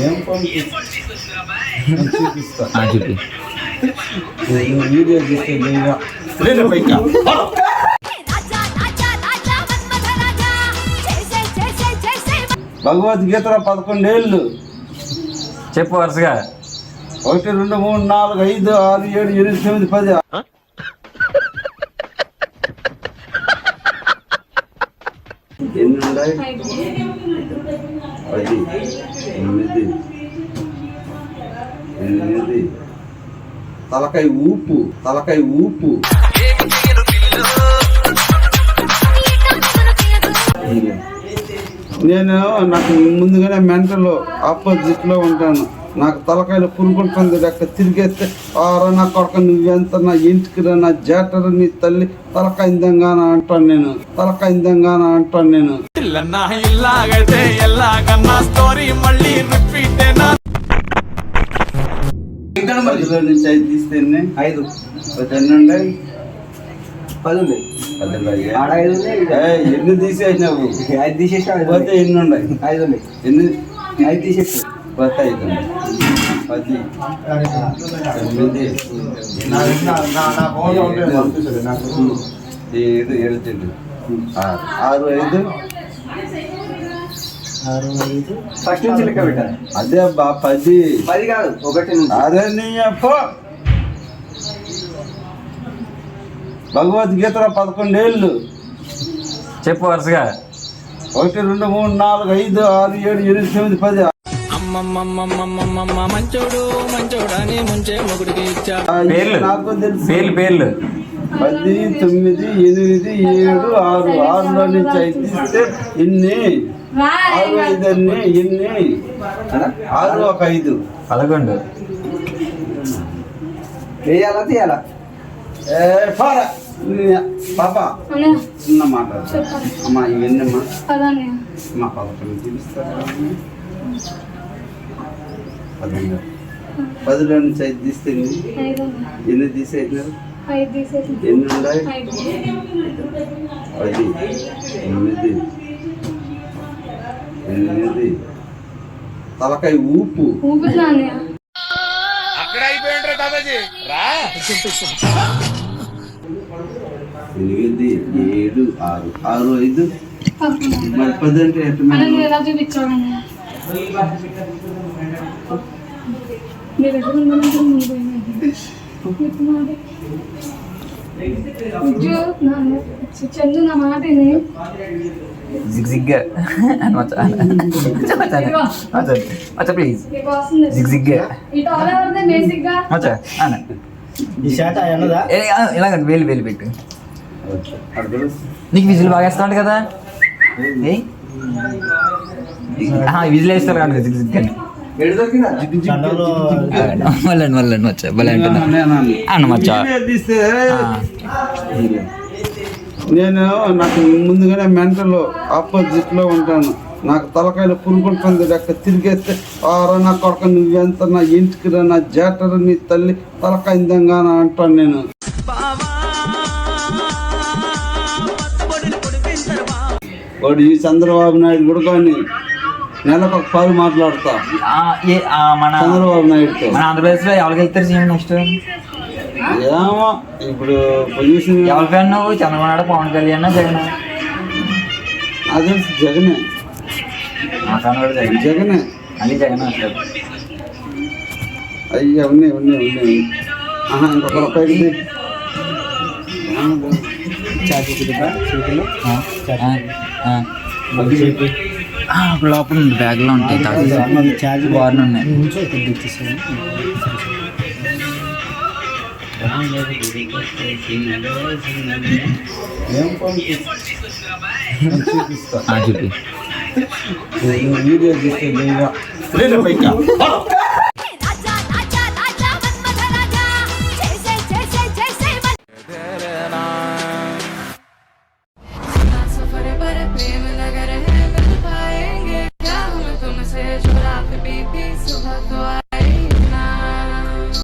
ఏం చూపిస్తా చూపి వీడియో తీస్తే భగవద్గీతలో 11 ఏళ్ళు చెప్పు వరుసగా. 1 2 3 4 5 6 7 8 9 10. ఎన్ని ఉన్నాయి? 10 8 తలకాయ ఊపు నేను నాకు ముందుగానే మెంటల్ ఆపోజిట్లో ఉంటాను. నాకు తలకాయలో పురుగుంటుంది లెక్క తిరిగేస్తే ఆరా నా కొడుక నువ్వెంత నా ఇంటికి రా నా జాటరు నీ తల్లి తలకాయిందంగాన అంటాను నేను. పదిలో నుంచి 5 తీస్తే 5 10 ఉంటాయి. 10 ఉంది. 10 ఎన్ని తీసేసినావు? 5 తీసేసిన పోతే ఎన్ని ఉన్నాయి? 5 ఉన్నాయి. ఎన్ని 5 తీసేసి పోతే 5 ఉన్నాయి. 10 9 6 నుంచి లెక్క పెట్టాలి. అదే అబ్బా 10 కాదు 1. అదే నీ భగవద్గీతలో 11 ఏళ్ళు చెప్పు వరుసగా. 1 2 3 4 5 6 7 8 9 10. నాకు తెలుసు పేర్లు 10 9 8 7 6లో నుంచి 5 తీస్తే ఎన్ని? 6 5 అన్ని ఎన్ని? 6 1 5 11. వేయాలా తీయాలా? పాప చిన్న మాట అమ్మా ఇవన్నీ అమ్మా 11 చూపిస్తారా? 10లో నుంచి 5 తీస్తే ఎన్ని తీసేసినారు? ఎన్ని ఉన్నాయి? 10 9 తలకాయ ఊపు అక్కడ అయిపోయిండ్రా దాదాజీ రా. 8 7 6 6 5 మరి 10 అంటే చందు నా మాట జిగ్జిగ్గా ప్లీజ్ జిగ్జిగ్గా ఇలాగండి వేలు పెట్టు. నీకు విజిల్ బాగా వేస్తాడు కదా, విజిల్ వేస్తారు కానీ జిగ్జిగ్గా మళ్ళీ మచ్చా భలే అంటున్నా అన్న మచ్చా. నేను నాకు ముందుగానే మెంటల్ ఆపోజిట్లో ఉంటాను. నాకు తలకాయలో పురుగుంటుంది లెక్క తిరిగేస్తే ఆరా నా కొడుక నువ్వెంత నా ఇంటికి రా నా జాటరు నీ తల్లి తలకాయిందంగాన అంటాను నేను. వాడు ఈ చంద్రబాబు నాయుడు కూడా కానీ నెలకు 10 మాట్లాడతా చంద్రబాబు నాయుడుతో. మన ఆంధ్రప్రదేశ్లో ఎవరికి వెళ్తారు సీఎం నెక్స్ట్? ఏమో ఇప్పుడు పొజిషన్ ఎవరి ఫ్యాన్ నువ్వు? చంద్రబాబు నాయుడు, పవన్ కళ్యాణ్, జగన్? అదే జగనే. జగనే అది జగన్ వస్తారు. అయ్యా ఉన్నాయి. ఇంకొక రూపాయి లోపల ఉంది, బ్యాగ్లో ఉంటాయి, బాగా ఉన్నాయి. చూపి వీడియో తీస్తే